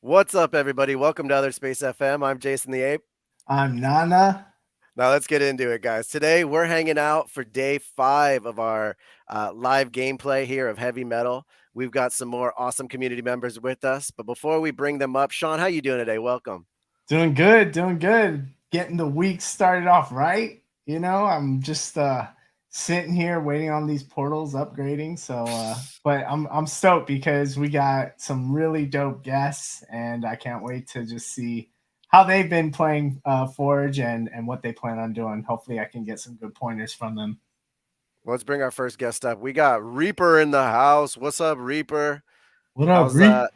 What's up, everybody? Welcome to Other Space FM. I'm Jason the Ape. I'm Nana. Now let's get into it, guys. Today we're hanging out for day 5 of our live gameplay here of Heavy Metal. We've got some more awesome community members with us, but before we bring them up, Sean, how you doing today? Welcome. Doing good, doing good. Getting the week started off right. I'm just sitting here waiting on these portals upgrading. But I'm stoked because we got some really dope guests, and I can't wait to just see how they've been playing Forge and what they plan on doing. Hopefully, I can get some good pointers from them. Let's bring our first guest up. We got Reaper in the house. What's up, Reaper? What up, How's Reek? uh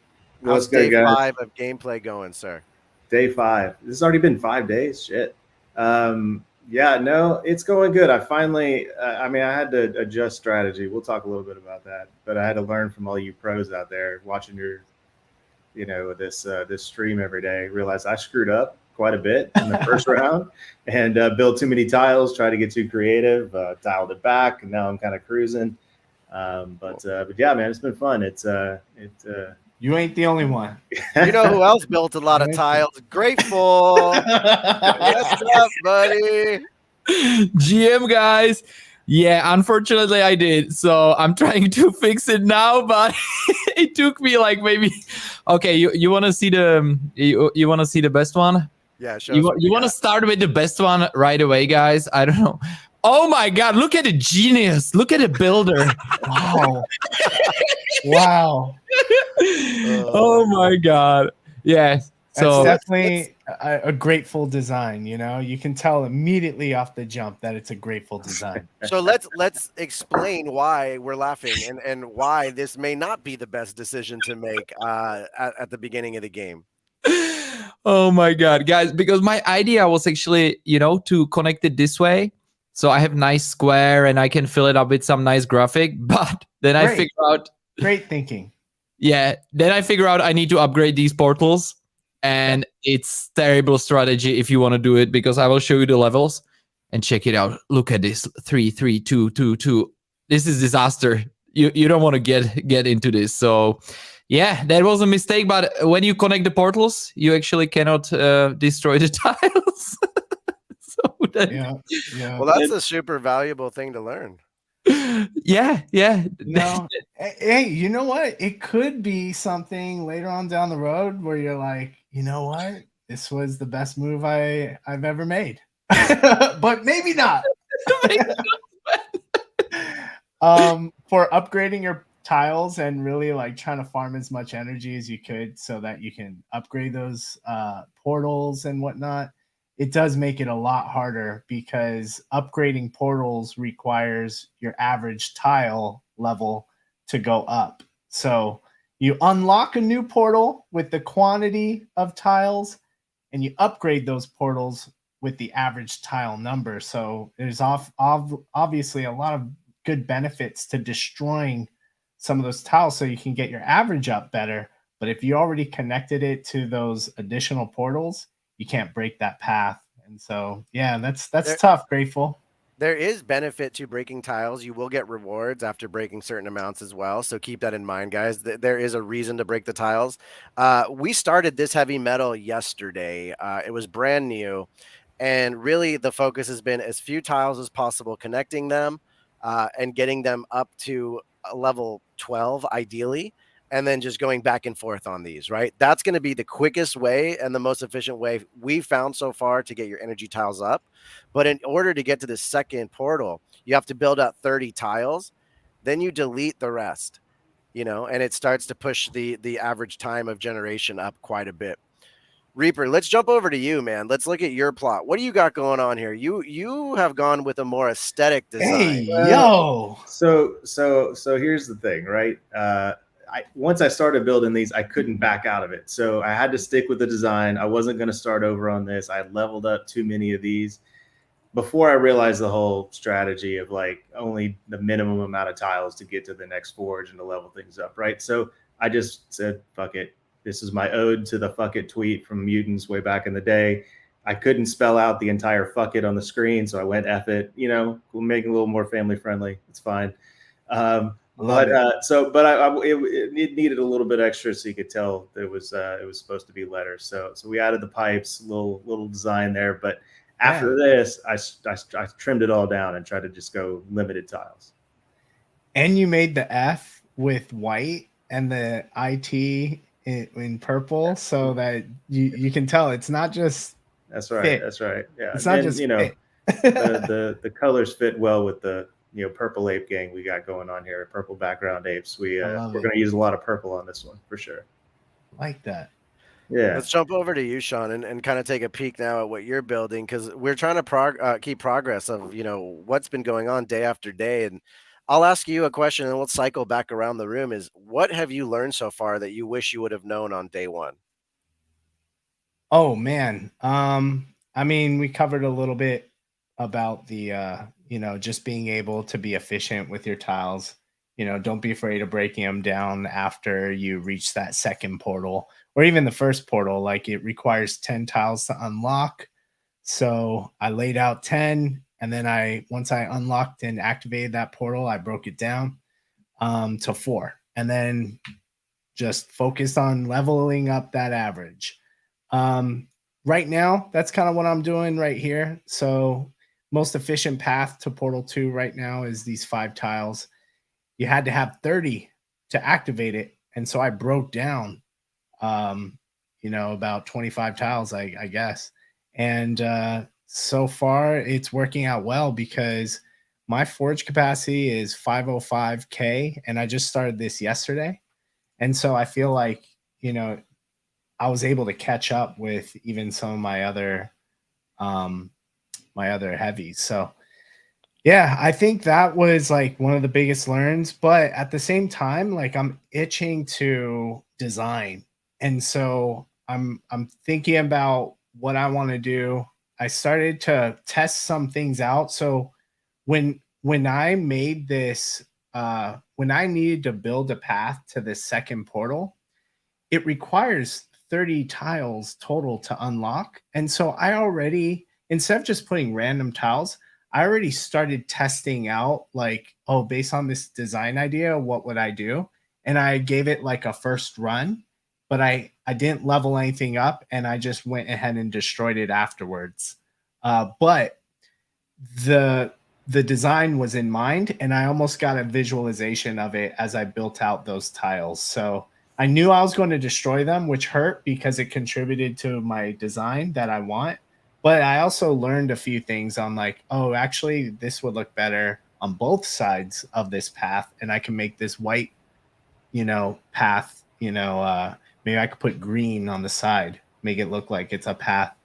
What's how's good, day guys? 5 of gameplay going, sir? Day 5. This has already been 5 days. Shit. Yeah, no, it's going good. I finally, I had to adjust strategy. We'll talk a little bit about that, but I had to learn from all you pros out there watching this stream every day. Realized I screwed up quite a bit in the first round and built too many tiles. Tried to get too creative, dialed it back, and now I'm kind of cruising. But yeah, man, it's been fun. You ain't the only one. You know who else built a lot of tiles? Grateful. What's up, buddy? GM guys. Yeah, unfortunately I did. So I'm trying to fix it now, but it took me like maybe. Okay, you want to see you want to see the best one? Yeah, you want to start with the best one right away, guys? I don't know. Oh my God! Look at the genius! Look at the builder! Wow! Wow! Oh my God! Yeah. So that's definitely a grateful design. You can tell immediately off the jump that it's a grateful design. So let's explain why we're laughing and why this may not be the best decision to make at the beginning of the game. Oh my God, guys, because my idea was actually, to connect it this way. So I have nice square and I can fill it up with some nice graphic, but then I figure out. Great thinking. Yeah. Then I figure out I need to upgrade these portals, and it's terrible strategy if you want to do it, because I will show you the levels and check it out. Look at this 3, 3, 2, 2, 2. This is disaster. You don't want to get into this. So yeah, that was a mistake. But when you connect the portals, you actually cannot destroy the tiles. Yeah. Well, that's a super valuable thing to learn. Yeah. No. Hey, you know what? It could be something later on down the road where you're like, you know what? This was the best move I've ever made. But maybe not. For upgrading your tiles and really like trying to farm as much energy as you could so that you can upgrade those portals and whatnot, it does make it a lot harder, because upgrading portals requires your average tile level to go up. So you unlock a new portal with the quantity of tiles, and you upgrade those portals with the average tile number. So there's obviously a lot of good benefits to destroying some of those tiles so you can get your average up better. But if you already connected it to those additional portals, you can't break that path. And so, yeah, that's tough, Grateful. There is benefit to breaking tiles. You will get rewards after breaking certain amounts as well. So keep that in mind, guys. There is a reason to break the tiles. We started this heavy metal yesterday. It was brand new. And really the focus has been as few tiles as possible, connecting them and getting them up to a level 12, ideally. And then just going back and forth on these, right? That's going to be the quickest way and the most efficient way we've found so far to get your energy tiles up. But in order to get to the second portal, you have to build out 30 tiles. Then you delete the rest, and it starts to push the average time of generation up quite a bit. Reaper, let's jump over to you, man. Let's look at your plot. What do you got going on here? You have gone with a more aesthetic design. Hey, yo. So here's the thing, right? Once I started building these, I couldn't back out of it. So I had to stick with the design. I wasn't going to start over on this. I had leveled up too many of these before I realized the whole strategy of like only the minimum amount of tiles to get to the next forge and to level things up, right? So I just said, fuck it. This is my ode to the fuck it tweet from Mutants way back in the day. I couldn't spell out the entire fuck it on the screen, so I went F it, we'll make it a little more family friendly. It's fine. Love it. It needed a little bit extra so you could tell it was supposed to be letters. So we added the pipes, little design there. But after this, I trimmed it all down and tried to just go limited tiles. And you made the F with white and the IT in purple, so that you can tell it's not just. That's right. Fit. That's right. Yeah. It's not and, just you know, fit. the colors fit well with the purple ape gang we got going on here. Purple background apes. We're going to use a lot of purple on this one for sure. Like that. Yeah. Let's jump over to you, Sean, and kind of take a peek now at what you're building, because we're trying to keep progress of what's been going on day after day. And I'll ask you a question, and we'll cycle back around the room. Is what have you learned so far that you wish you would have known on day one? Oh man. I mean, we covered a little bit about the just being able to be efficient with your tiles. Don't be afraid of breaking them down after you reach that second portal, or even the first portal. Like, it requires 10 tiles to unlock. So I laid out 10, and then once I unlocked and activated that portal, I broke it down to 4, and then just focused on leveling up that average. Right now, that's kind of what I'm doing right here. So most efficient path to Portal 2 right now is these 5 tiles. You had to have 30 to activate it. And so I broke down, about 25 tiles, I guess. And so far, it's working out well because my forge capacity is 505K, and I just started this yesterday. And so I feel like, I was able to catch up with even some of my other heavies. So yeah, I think that was like one of the biggest learns. But at the same time, like, I'm itching to design. And so I'm thinking about what I want to do. I started to test some things out. So when I made this, when I needed to build a path to this second portal, it requires 30 tiles total to unlock. And so I already, instead of just putting random tiles, I already started testing out, like, oh, based on this design idea, what would I do? And I gave it like a first run, but I didn't level anything up, and I just went ahead and destroyed it afterwards. But the design was in mind, and I almost got a visualization of it as I built out those tiles. So I knew I was going to destroy them, which hurt because it contributed to my design that I want. But I also learned a few things on, like, oh, actually, this would look better on both sides of this path, and I can make this white, path, maybe I could put green on the side, make it look like it's a path,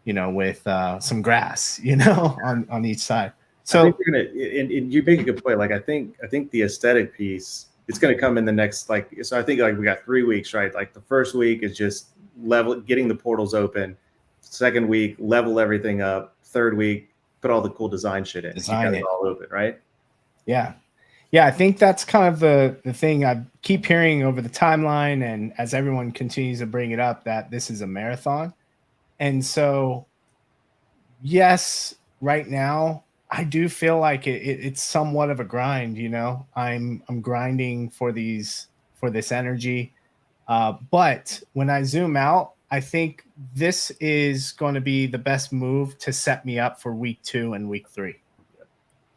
with some grass, on each side. So I think and you make a good point. Like, I think the aesthetic piece, it's going to come in the next, like, so I think, like, we got 3 weeks, right? Like, the first week is just getting the portals open. Second week, level everything up. Third week, put all the cool design shit in. Design it all open, right? Yeah. I think that's kind of the thing I keep hearing over the timeline, and as everyone continues to bring it up, that this is a marathon. And so, yes, right now, I do feel like it's somewhat of a grind. I'm grinding for this energy. But when I zoom out, I think this is going to be the best move to set me up for week 2 and week 3.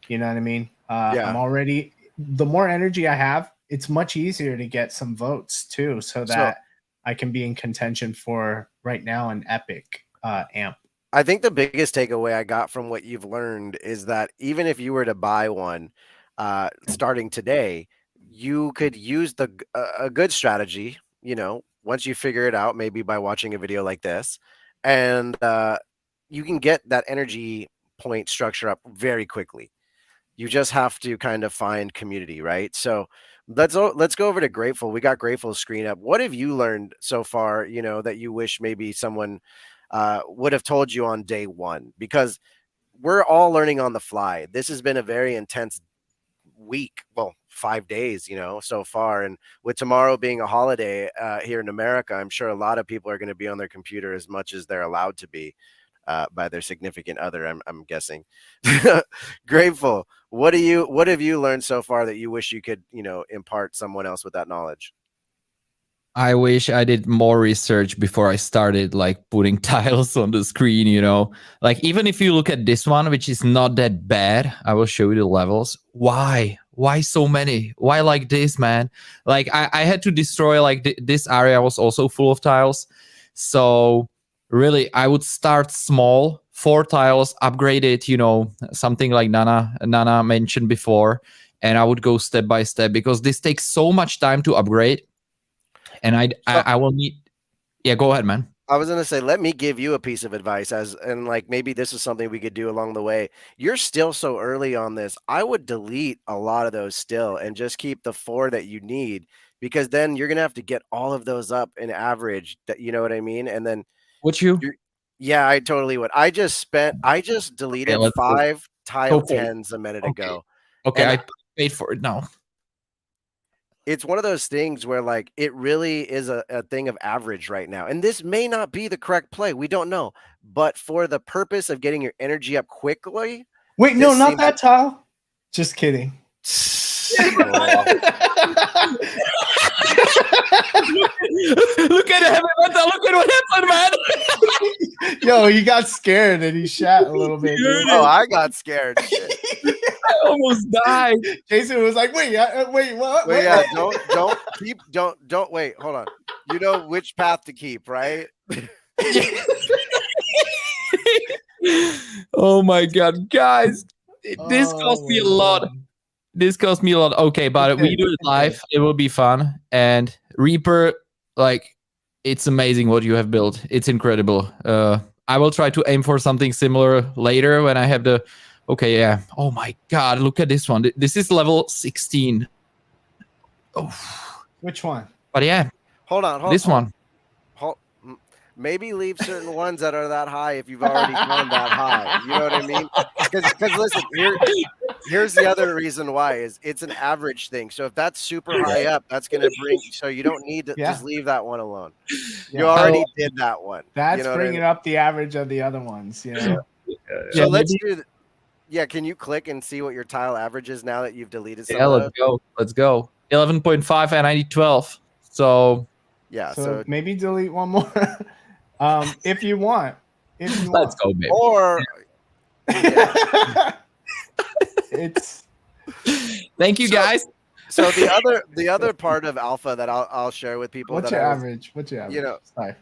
You know what I mean? Yeah. I'm already, the more energy I have, it's much easier to get some votes too, so that I can be in contention for, right now, an epic amp. I think the biggest takeaway I got from what you've learned is that even if you were to buy one starting today, you could use a good strategy, once you figure it out, maybe by watching a video like this, and you can get that energy point structure up very quickly. You just have to kind of find community, right? So let's go over to Grateful. We got Grateful's screen up. What have you learned so far, that you wish maybe someone would have told you on day one? Because we're all learning on the fly. This has been a very intense week, well, 5 days, so far. And with tomorrow being a holiday here in America, I'm sure a lot of people are going to be on their computer as much as they're allowed to be. by their significant other. I'm guessing. Grateful. What have you learned so far that you wish you could impart someone else with that knowledge? I wish I did more research before I started like putting tiles on the screen, Like even if you look at this one, which is not that bad, I will show you the levels. Why? Why so many? Why like this, man? Like I had to destroy like this area was also full of tiles. So really I would start small, 4 tiles, upgrade it, something like Nana mentioned before. And I would go step by step because this takes so much time to upgrade. And I will need. Yeah, go ahead, man. I was gonna say, let me give you a piece of advice and like maybe this is something we could do along the way. You're still so early on this. I would delete a lot of those still and just keep the 4 that you need, because then you're gonna have to get all of those up in average. That you know what I mean? And then Would you? yeah, I totally would. I just Okay, deleted let's go. 5 tile Go for it. 10s a minute Okay. ago. Okay, And I paid for it now. it's one of those things where like it really is a thing of average right now. And this may not be the correct play. We don't know. But for the purpose of getting your energy up quickly. Wait, no, this not seems that tile. Just kidding. Look at him. Look at what happened, man. Yo, he got scared and he shat a little bit. Dude. Oh, I got scared. Shit. I almost died. Jason was like, "Wait, wait, what?" But yeah, don't wait. Hold on. You know which path to keep, right? Oh my god, guys, this cost me a lot. This cost me a lot. Okay, but we do it live. It will be fun. And Reaper, like, it's amazing what you have built. It's incredible. I will try to aim for something similar later when I have the. Okay, yeah. Oh my god, look at this one. This is level 16. Oh. Which one? But yeah. Hold on. This one. Maybe leave certain ones that are that high if you've already gone that high. You know what I mean? Because listen, here's the other reason why is it's an average thing. So if that's super high up, that's going to bring. So you don't need to just leave that one alone. You already did that one. That's bringing up the average of the other ones. You know. So let's do. Yeah, can you click and see what your tile average is now that you've deleted some? Yeah, let's go. 11.5 and I need 12. So yeah, so maybe delete one more. If you want. Let's go, baby. Or it's. Thank you, guys. So the other part of alpha that I'll share with people. What's your average? What's your average? You know, sorry.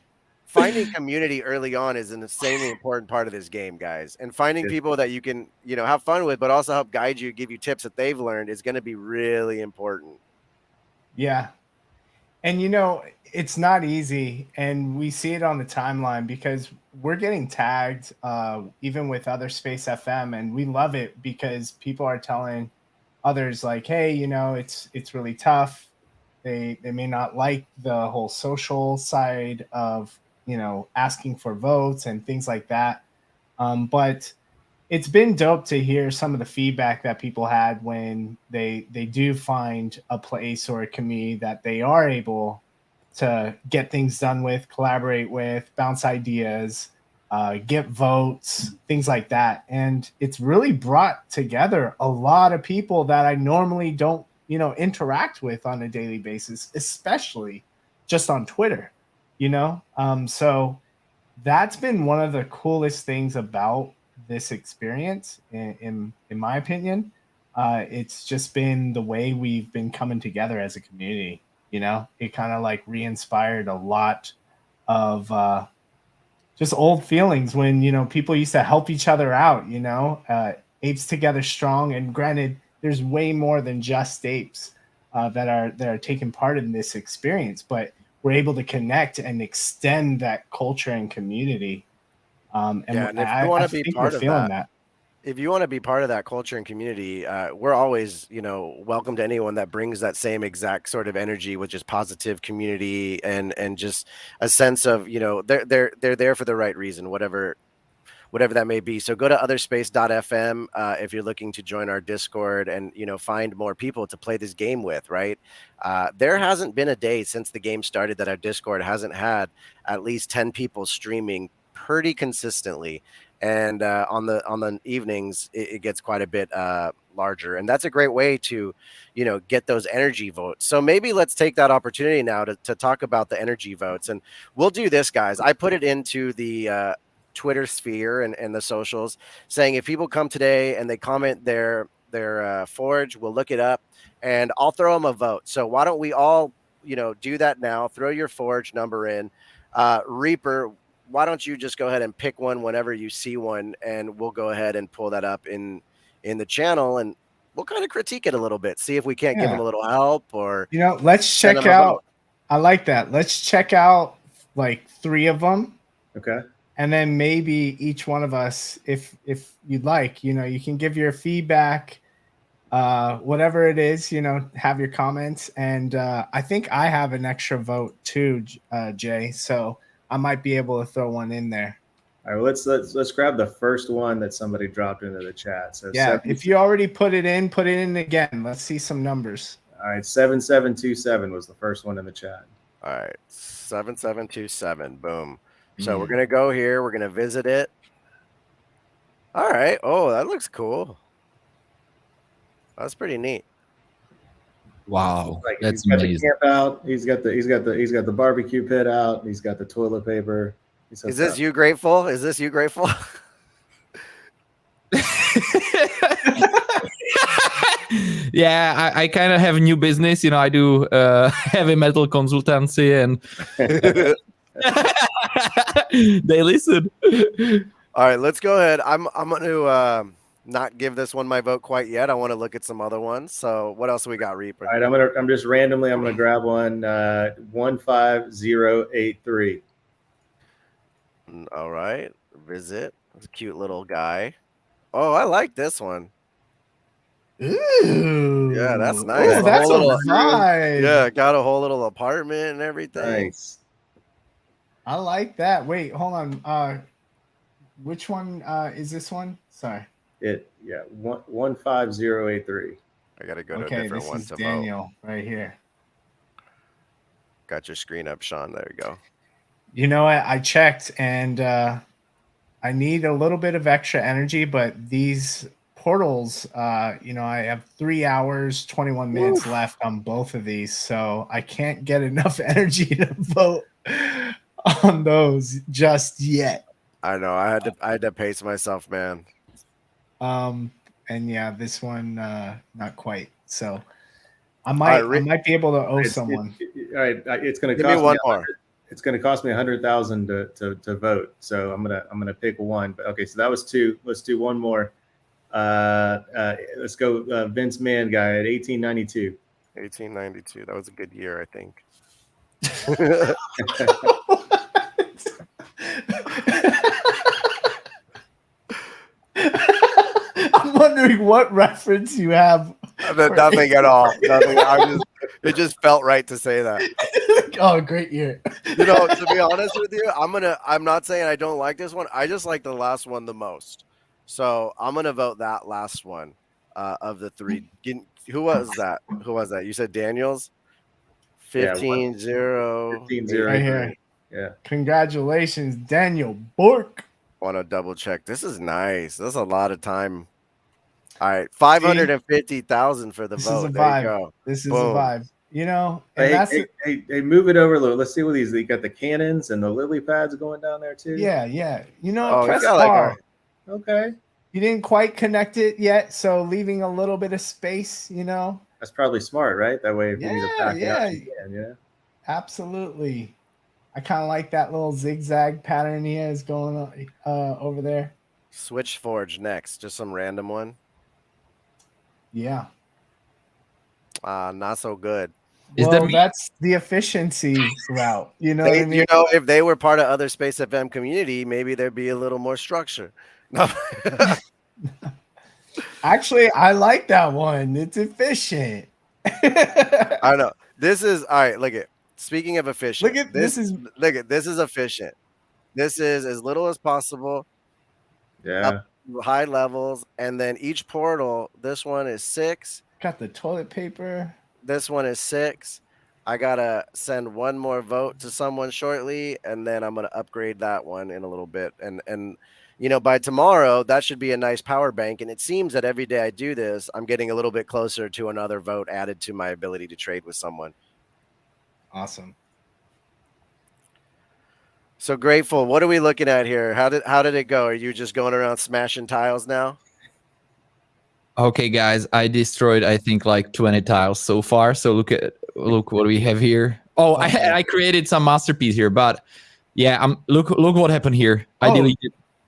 Finding community early on is an insanely important part of this game, guys. And finding people that you can, have fun with, but also help guide you, give you tips that they've learned is going to be really important. Yeah. And, it's not easy. And we see it on the timeline because we're getting tagged even with other Space FM. And we love it because people are telling others like, hey, it's really tough. They may not like the whole social side of, asking for votes and things like that. But it's been dope to hear some of the feedback that people had when they do find a place or a community that they are able to get things done with, collaborate with, bounce ideas, get votes, things like that. And it's really brought together a lot of people that I normally don't, interact with on a daily basis, especially just on Twitter. So that's been one of the coolest things about this experience, in my opinion. It's just been the way we've been coming together as a community. It kind of like re-inspired a lot of just old feelings when people used to help each other out. Apes Together Strong, and granted, there's way more than just apes that are taking part in this experience, but we're able to connect and extend that culture and community. And if you want to be part of that, if you want to be part of that culture and community, we're always, welcome to anyone that brings that same exact sort of energy with just positive community and just a sense of, they're there for the right reason, whatever that may be. So go to otherspace.fm if you're looking to join our Discord and, find more people to play this game with, right? There hasn't been a day since the game started that our Discord hasn't had at least 10 people streaming pretty consistently, and on the evenings it gets quite a bit larger, and that's a great way to, you know, get those energy votes. So maybe let's take that opportunity now to talk about the energy votes, and we'll do this, guys. I put it into the Twitter sphere and the socials, saying if people come today and they comment their forge, we'll look it up and I'll throw them a vote. So why don't we all, you know, do that now? Throw your forge number in. Reaper, why don't you just go ahead and pick one whenever you see one, and we'll go ahead and pull that up in the channel, and we'll kind of critique it a little bit, see if we can't give them a little help, or you know, let's send check them a vote. out. I like that. Let's check out like 3 of them. Okay. And then maybe each one of us, if you'd like, you know, you can give your feedback, whatever it is, you know, have your comments. And I think I have an extra vote too, Jay. So I might be able to throw one in there. All right, let's grab the first one that somebody dropped into the chat. So Yeah, if you already put it in again. Let's see some numbers. All right, 7727 was the first one in the chat. All right, 7727. Boom. So we're gonna go here. We're gonna visit it. All right. Oh, that looks cool. That's pretty neat. Wow, Like that's he's got amazing. the camp out. He's got the barbecue pit out. He's got the toilet paper. Is this you grateful? Is this you grateful? Yeah, I kind of have a new business. You know, I do heavy metal consultancy, and they listen. All right, let's go ahead. I'm going to not give this one my vote quite yet. I want to look at some other ones. So what else we got, Reaper? All right, I'm just randomly I'm gonna grab one 15083. All right, visit. It's a cute little guy. Oh, I like this one. Ooh. Yeah, that's nice. Ooh, that's a vibe. Yeah, got a whole little apartment and everything. Nice. I like that. Wait, hold on. Which one is this one? Sorry. 15083. I gotta go to a Okay, different this one is to Daniel vote. right here. Got your screen up, Sean. There you go. You know what? I checked, and I need a little bit of extra energy, but these portals, you know, I have 3 hours, 21 minutes left on both of these, so I can't get enough energy to vote on those just yet. I know. I had to pace myself, man. And yeah, this one not quite. So I might be able to owe someone. All right, it's gonna Give me cost one me more. It's gonna cost me 100,000 to vote. So I'm gonna pick one. But okay, so that was 2. Let's do one more. Let's go Vince Mann guy at 1892. 1892. That was a good year, I think. I'm wondering what reference you have. Nothing at all. Nothing. It just felt right to say that. Oh, great year. You know, to be honest with you, I'm not saying I don't like this one. I just like the last one the most. So I'm gonna vote that last one of the 3. Who was that? Who was that? You said Daniels? 15-0. 15-0. Right here. Yeah. Congratulations, Daniel Bork. Want to double check. This is nice. That's a lot of time. All right, 550,000 for the This vote. is a There you vibe. go. This is Boom. a vibe. You know, and Hey, move it over a little. Let's see what these. You got the cannons and the lily pads going down there too. yeah. You know, Oh, press he's got like R. Okay. You didn't quite connect it yet, so leaving a little bit of space, you know. That's probably smart, right? That way, if you need to back it up, you can. Yeah. Absolutely. I kind of like that little zigzag pattern he has going on over there. Switch Forge next. Just some random one. Yeah. Not so good. That's the efficiency route. You know what I mean? You know, if they were part of other Space FM community, maybe there'd be a little more structure. No. Actually, I like that one. It's efficient. I know. This is all right. Look at. Speaking of efficient, this is efficient. This is as little as possible. Yeah. Up to high levels, and then each portal. This one is 6. Got the toilet paper. This one is 6. I gotta send one more vote to someone shortly, and then I'm gonna upgrade that one in a little bit. And by tomorrow, that should be a nice power bank. And it seems that every day I do this, I'm getting a little bit closer to another vote added to my ability to trade with someone. Awesome. So Grateful, what are we looking at here? How did it go? Are you just going around smashing tiles now? Okay, guys, I destroyed I think like 20 tiles so far. So look what we have here. Oh, Okay. I created some masterpiece here, but yeah, look what happened here. Oh.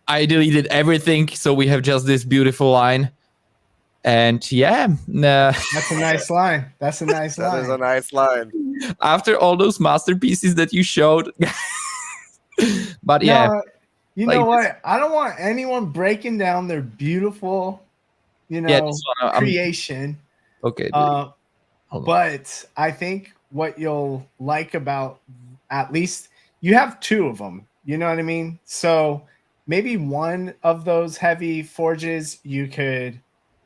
I deleted everything, so we have just this beautiful line. And yeah, That's a nice line. That's a nice line. That is a nice line. After all those masterpieces that you showed, but yeah, No, you like know what? I don't want anyone breaking down their beautiful, this one, creation. okay. Hold on. But I think what you'll like about, at least you have two of them, you know what I mean? So maybe one of those heavy forges, you could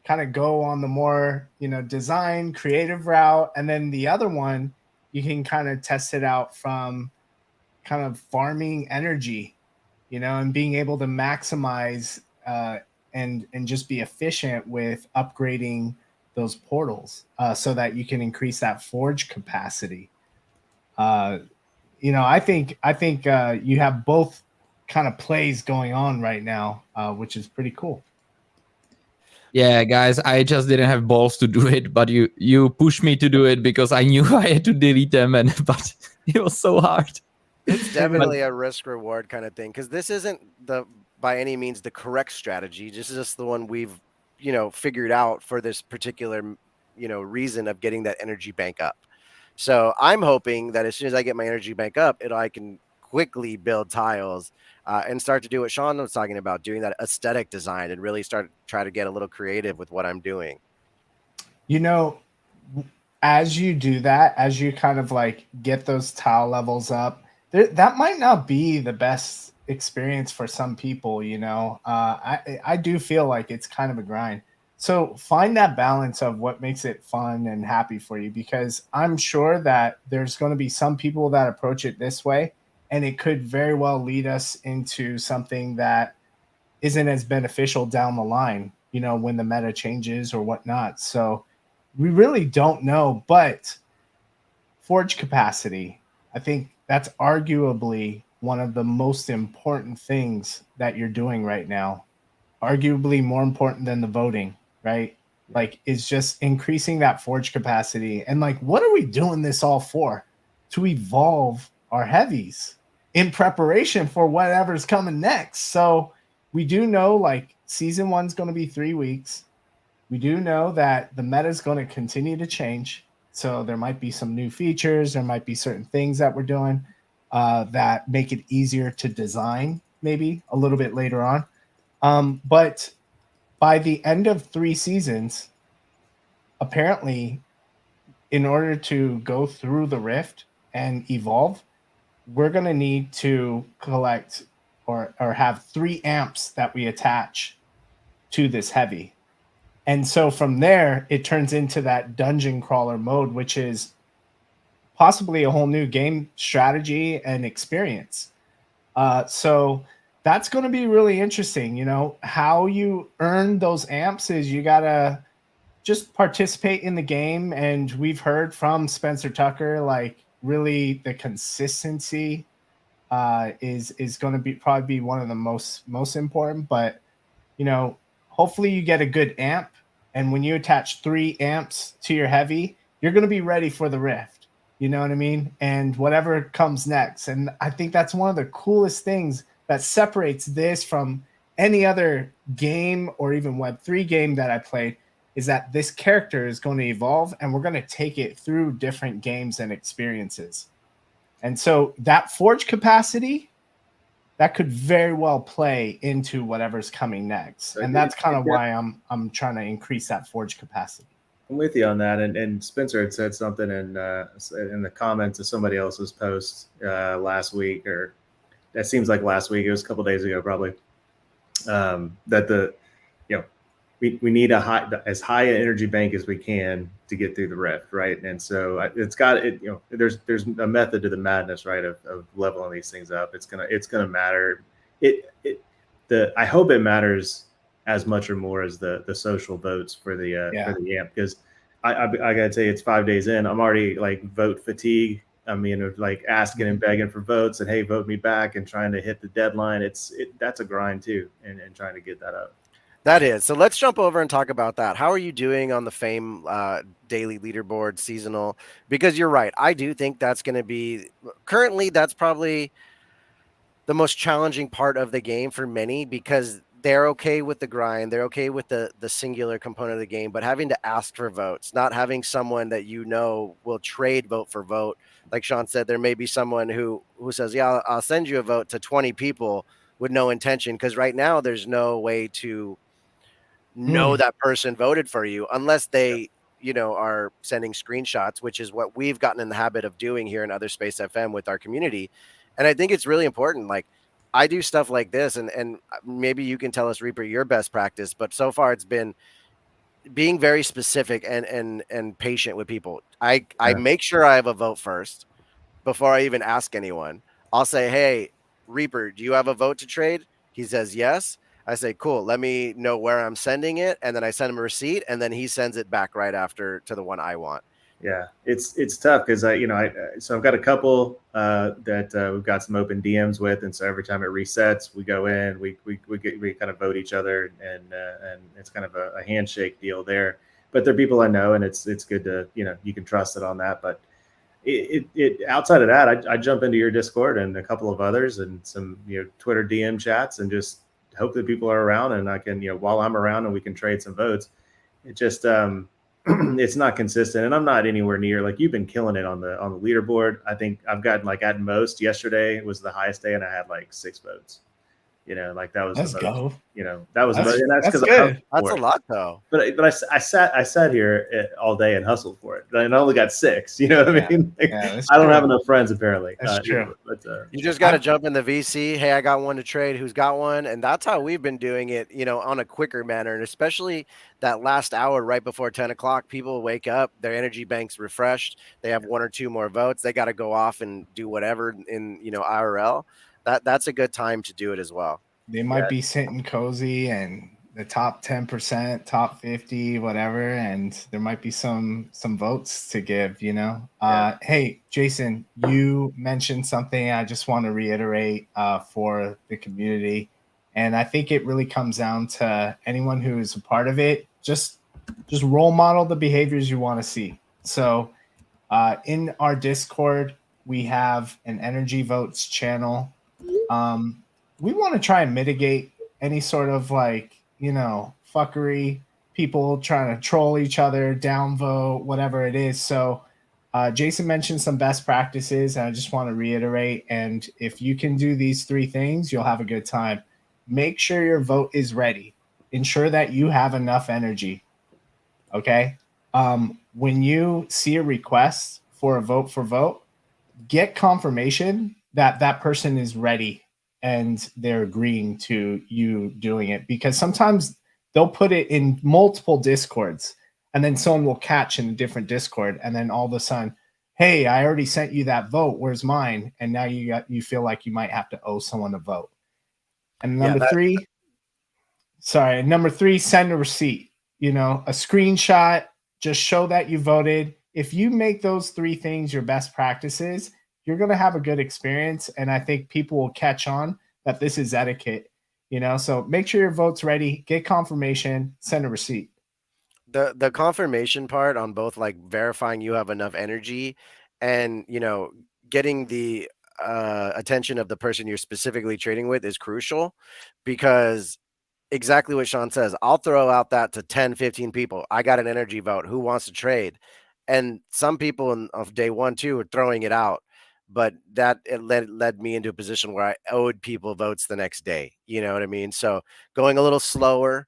kind of go on the more, design creative route. And then the other one, you can kind of test it out from kind of farming energy, and being able to maximize and just be efficient with upgrading those portals so that you can increase that forge capacity. I think you have both kind of plays going on right now, which is pretty cool. Yeah, guys, I just didn't have balls to do it, but you pushed me to do it because I knew I had to delete them, but it was so hard. It's definitely a risk reward kind of thing, because this isn't by any means the correct strategy. This is just the one we've figured out for this particular reason of getting that energy bank up. So I'm hoping that as soon as I get my energy bank up, I can quickly build tiles and start to do what Sean was talking about, doing that aesthetic design and really try to get a little creative with what I'm doing. As you do that, as you kind of like get those tile levels up, that might not be the best experience for some people. I do feel like it's kind of a grind. So find that balance of what makes it fun and happy for you, because I'm sure that there's going to be some people that approach it this way, and it could very well lead us into something that isn't as beneficial down the line, when the meta changes or whatnot. So we really don't know, but forge capacity, I think that's arguably one of the most important things that you're doing right now. Arguably more important than the voting, right? Like, it's just increasing that forge capacity. And like, what are we doing this all for? To evolve our heavies in preparation for whatever's coming next. So we do know like season 1's going to be 3 weeks. We do know that the meta is going to continue to change. So there might be some new features. There might be certain things that we're doing that make it easier to design maybe a little bit later on. But by the end of 3 seasons, apparently, in order to go through the rift and evolve, we're going to need to collect or have 3 amps that we attach to this heavy. And so from there, it turns into that dungeon crawler mode, which is possibly a whole new game strategy and experience. So that's going to be really interesting. How you earn those amps is you got to just participate in the game. And we've heard from Spencer Tucker, like, really the consistency is going to probably be one of the most important. But, hopefully you get a good amp. And when you attach 3 amps to your heavy, you're going to be ready for the rift. You know what I mean? And whatever comes next. And I think that's one of the coolest things that separates this from any other game or even Web3 game that I played, is that this character is going to evolve and we're going to take it through different games and experiences. And so that forge capacity, that could very well play into whatever's coming next. And that's kind of why I'm trying to increase that forge capacity. I'm with you on that. And Spencer had said something in the comments of somebody else's post last week, or that seems like last week. It was a couple days ago, probably. That we need as high an energy bank as we can to get through the rift, right? And so it's got it. You know, there's a method to the madness, right? Of leveling these things up. It's gonna matter. I hope it matters as much or more as the social votes for the amp, because I gotta tell you, it's 5 days in. I'm already like vote fatigue. I mean, like asking and begging for votes and hey, vote me back, and trying to hit the deadline. That's a grind too, and trying to get that up. That is. So let's jump over and talk about that. How are you doing on the Fame daily leaderboard seasonal? Because you're right. I do think that's going to be currently, that's probably the most challenging part of the game for many, because they're okay with the grind. They're okay with the singular component of the game, but having to ask for votes, not having someone that will trade vote for vote. Like Sean said, there may be someone who says, yeah, I'll send you a vote to 20 people with no intention. Because right now there's no way to know that person voted for you unless they are sending screenshots, which is what we've gotten in the habit of doing here in Other Space FM with our community. And I think it's really important. Like, I do stuff like this, and maybe you can tell us, Reaper, your best practice, but so far it's been being very specific and patient with people. I make sure I have a vote first before I even ask anyone. I'll say, hey, Reaper, do you have a vote to trade? He says yes. I say, cool, let me know where I'm sending it. And then I send him a receipt, and then he sends it back right after to the one I want. Yeah, it's tough because so I've got a couple that we've got some open DMs with, and so every time it resets, we go in, we kind of vote each other, and it's kind of a handshake deal there. But they're people I know, and it's good to you can trust it on that. But it outside of that, I jump into your Discord and a couple of others and some Twitter DM chats, and just hope that people are around, and I can while I'm around and we can trade some votes. It just it's not consistent, and I'm not anywhere near like you've been killing it on the leaderboard. I think I've gotten like at most yesterday was the highest day, and I had like 6 votes. Like that was Let's the go. most, that was That's because good. That's a lot though. But I sat here all day and hustled for it, and I only got 6. You know what I mean? Like, I don't have enough friends apparently. That's true. But you just got to jump in the VC. Hey, I got one to trade. Who's got one? And that's how we've been doing it, on a quicker manner. And especially that last hour right before 10 o'clock, people wake up, their energy bank's refreshed. They have 1 or 2 more votes. They got to go off and do whatever in IRL. That's a good time to do it as well. They might be sitting cozy and the top 10%, top 50, whatever, and there might be some votes to give, Hey, Jason, you mentioned something I just want to reiterate for the community. And I think it really comes down to anyone who is a part of it, just role model the behaviors you want to see. So in our Discord, we have an energy votes channel. We want to try and mitigate any sort of fuckery, people trying to troll each other, downvote, whatever it is. So Jason mentioned some best practices, and I just want to reiterate. And if you can do these 3 things, you'll have a good time. Make sure your vote is ready. Ensure that you have enough energy. Okay. When you see a request for a vote for vote, get confirmation that that person is ready and they're agreeing to you doing it, because sometimes they'll put it in multiple Discords and then someone will catch in a different Discord, and then all of a sudden, hey, I already sent you that vote, where's mine? And now you feel like you might have to owe someone a vote. And number 3, send a receipt, a screenshot, just show that you voted. If you make those 3 things your best practices, you're going to have a good experience. And I think people will catch on that this is etiquette, so make sure your vote's ready, get confirmation, send a receipt. The confirmation part on both, like verifying you have enough energy and, getting the attention of the person you're specifically trading with is crucial, because exactly what Sean says, I'll throw out that to 10, 15 people. I got an energy vote. Who wants to trade? And some people of day 1, 2 are throwing it out. But it led me into a position where I owed people votes the next day. You know what I mean? So going a little slower,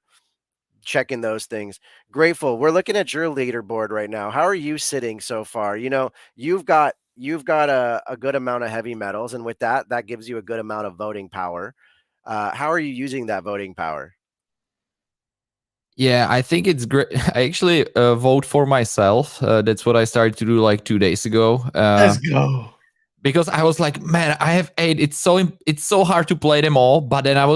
checking those things. Grateful, we're looking at your leaderboard right now. How are you sitting so far? You've got a good amount of heavy metals, and with that gives you a good amount of voting power. How are you using that voting power? Yeah, I think it's great. I actually vote for myself. That's what I started to do like 2 days ago. Let's go. Because I was like, man, I have 8. It's so hard to play them all. But then I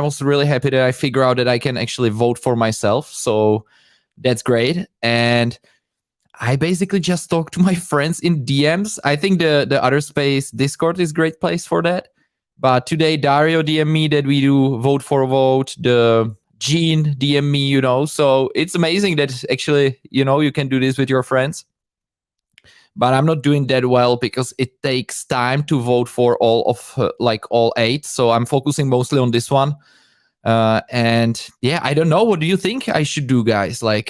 was really happy that I figure out that I can actually vote for myself. So that's great. And I basically just talk to my friends in DMs. I think the other space Discord is a great place for that. But today Dario DM me that we do vote for a vote. The Gene DM me, So it's amazing that actually, you can do this with your friends. But I'm not doing that well because it takes time to vote for all of all 8. So I'm focusing mostly on this one. And yeah, I don't know. What do you think I should do, guys? I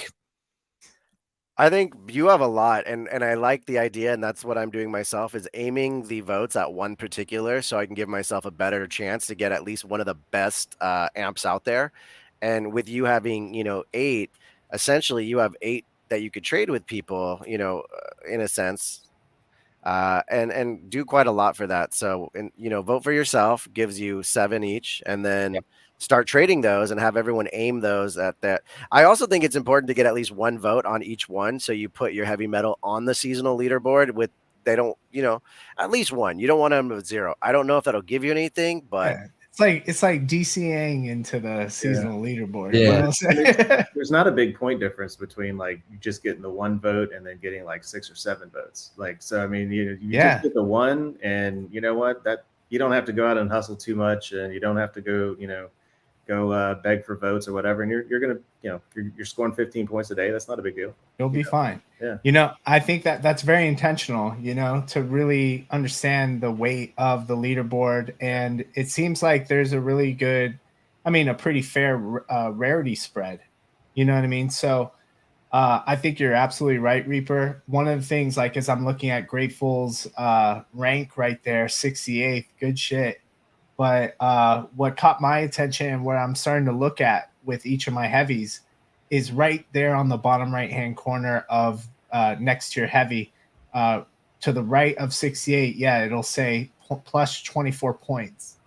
think you have a lot, and I like the idea, and that's what I'm doing myself, is aiming the votes at one particular, so I can give myself a better chance to get at least one of the best amps out there. And with you having, 8, essentially you have 8 that you could trade with people, in a sense, and do quite a lot for that. So, vote for yourself gives you 7 each, and then start trading those and have everyone aim those at that. I also think it's important to get at least 1 vote on each one, so you put your heavy metal on the seasonal leaderboard with. They don't, at least 1. You don't want them with 0. I don't know if that'll give you anything, but Yeah. It's like DCing into the seasonal leaderboard. Yeah. You know what I'm saying? There's not a big point difference between like just getting the 1 vote and then getting like 6 or 7 votes. So I mean, you just get the 1, and you know what, that you don't have to go out and hustle too much, and you don't have to go beg for votes or whatever, and you're gonna you're scoring 15 points a day. That's not a big deal. You'll be fine. Yeah. I think that's very intentional, to really understand the weight of the leaderboard. And it seems like there's a really good, a pretty fair rarity spread. You know what I mean? So I think you're absolutely right, Reaper. One of the things, like, as I'm looking at Grateful's rank right there, 68th, good shit. But what caught my attention and what I'm starting to look at with each of my heavies is right there on the bottom right-hand corner of next to your heavy, to the right of 68. Yeah, it'll say plus 24 points.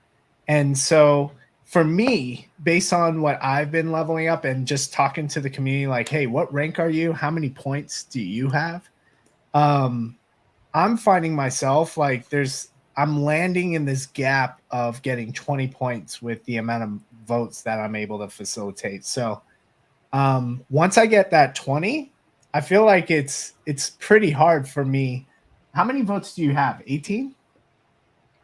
And so for me, based on what I've been leveling up and just talking to the community, like, hey, what rank are you? How many points do you have? I'm finding myself like I'm landing in this gap of getting 20 points with the amount of votes that I'm able to facilitate. So once I get that 20, I feel like it's pretty hard for me. How many votes do you have? 18?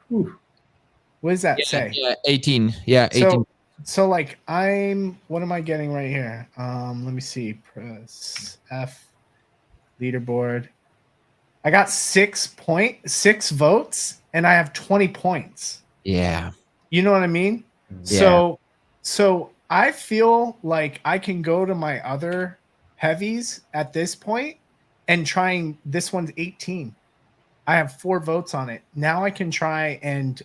What does that say? Yeah, 18. Yeah, 18. So like what am I getting right here? Let me see. Press F, leaderboard. I got 6 votes and I have 20 points. Yeah. You know what I mean? Yeah. So I feel like I can go to my other heavies at this point and trying. This one's 18. I have 4 votes on it. Now I can try and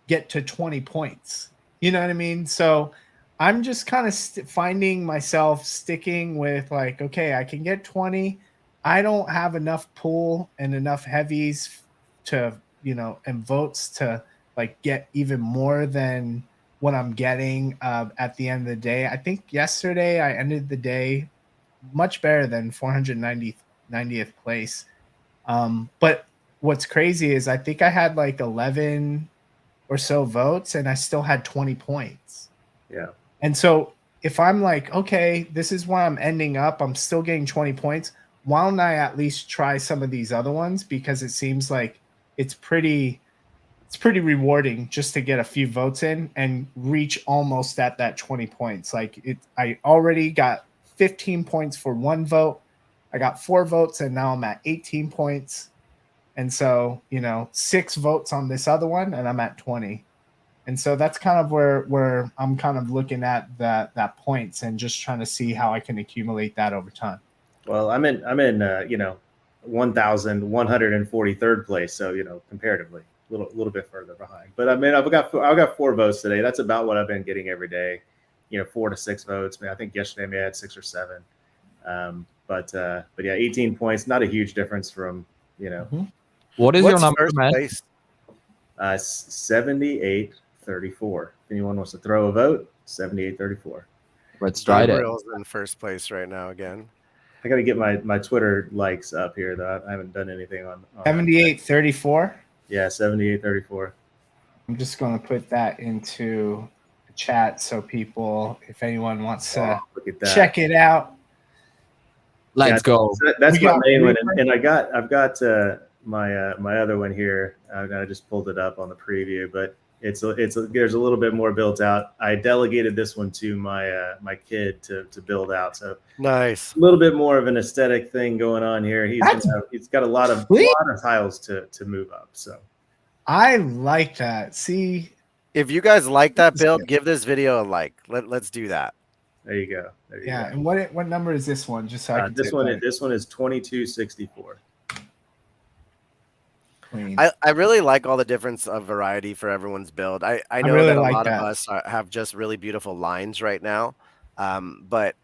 get to 20 points. You know what I mean? So I'm just kind of finding myself sticking with like, okay, I can get 20. I don't have enough pool and enough heavies to, and votes to like get even more than what I'm getting at the end of the day. I think yesterday I ended the day much better than 490th place. But what's crazy is I think I had like 11 or so votes and I still had 20 points. Yeah. And so if I'm like, okay, this is where I'm ending up, I'm still getting 20 points. Why don't I at least try some of these other ones? Because it seems like it's pretty rewarding just to get a few votes in and reach almost at that 20 points. I already got 15 points for 1 vote. I got 4 votes and now I'm at 18 points. And so, 6 votes on this other one and I'm at 20. And so that's kind of where I'm kind of looking at that points and just trying to see how I can accumulate that over time. Well, I'm in 1,143rd place, so comparatively a little bit further behind. But I mean, I've got 4 votes today. That's about what I've been getting every day. 4 to 6 votes. I think yesterday I may have had 6 or 7. But yeah, 18 points, not a huge difference from Mm-hmm. What is your number, first man? place? 78-34. If anyone wants to throw a vote, 78-34. Let's try that. Gabriel's in first place right now again. I got to get my Twitter likes up here, though. I haven't done anything on 78-34. Yeah, 78-34. I'm just going to put that into the chat so people, if anyone wants to Look at that. check it out. Let's go. That's We my got main one, Reaper. and I've got my other one here. I just pulled it up on the preview, but there's a little bit more built out. I delegated this one to my kid to build out, so Nice. a little bit more of an aesthetic thing going on here. He's got a lot of tiles to move up. So I like that. See, If you guys like that build, give this video a like. Let's do that. there you go. There you yeah. go. And what number is this one? Just so I can This say one it is 2264. clean. I really like all the difference of variety for everyone's build. I know really that a like lot that. of us have just really beautiful lines right now. But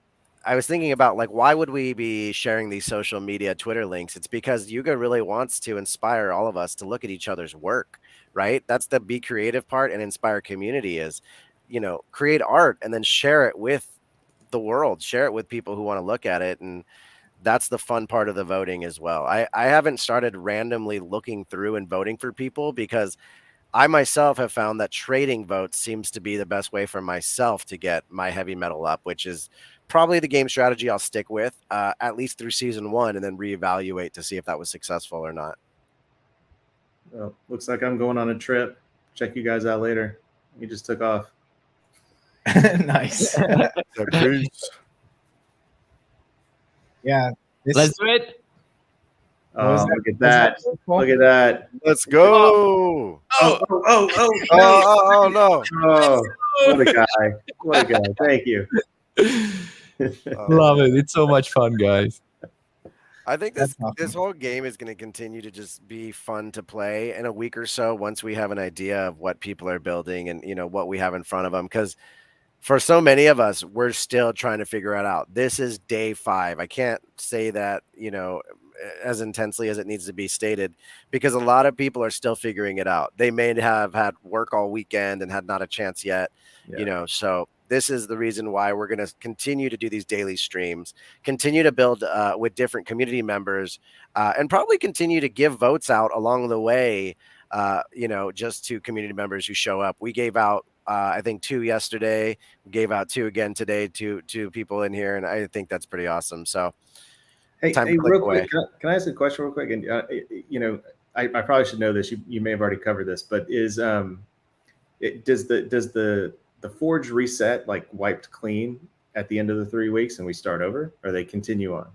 I was thinking about, like, why would we be sharing these social media Twitter links? It's because Yuga really wants to inspire all of us to look at each other's work, right? That's the be creative part, and inspire community is, create art and then share it with the world, share it with people who want to look at it. And that's the fun part of the voting as well. I haven't started randomly looking through and voting for people, because I myself have found that trading votes seems to be the best way for myself to get my heavy metal up, which is probably the game strategy I'll stick with, at least through season 1, and then reevaluate to see if that was successful or not. Well, looks like I'm going on a trip. Check you guys out later. You just took off. Nice. yeah. Let's do it. Oh, look at that. Look at that. Let's go. Oh no. Oh, what a guy. What a guy. Thank you. Love it. It's so much fun, guys. I think That's this awesome. whole game is going to continue to just be fun to play in a week or so, once we have an idea of what people are building and what we have in front of them. Because for so many of us, we're still trying to figure it out. This is day 5. I can't say that as intensely as it needs to be stated, because a lot of people are still figuring it out. They may have had work all weekend and had not a chance yet. So this is the reason why we're going to continue to do these daily streams, continue to build with different community members, and probably continue to give votes out along the way, just to community members who show up. We gave out, I think 2 yesterday, we gave out 2 again today to people in here. And I think that's pretty awesome. So Hey, time to click real away. quick, can I ask a question real quick? And I probably should know this. You may have already covered this, but does the Forge reset, like wiped clean at the end of the 3 weeks and we start over, or they continue on?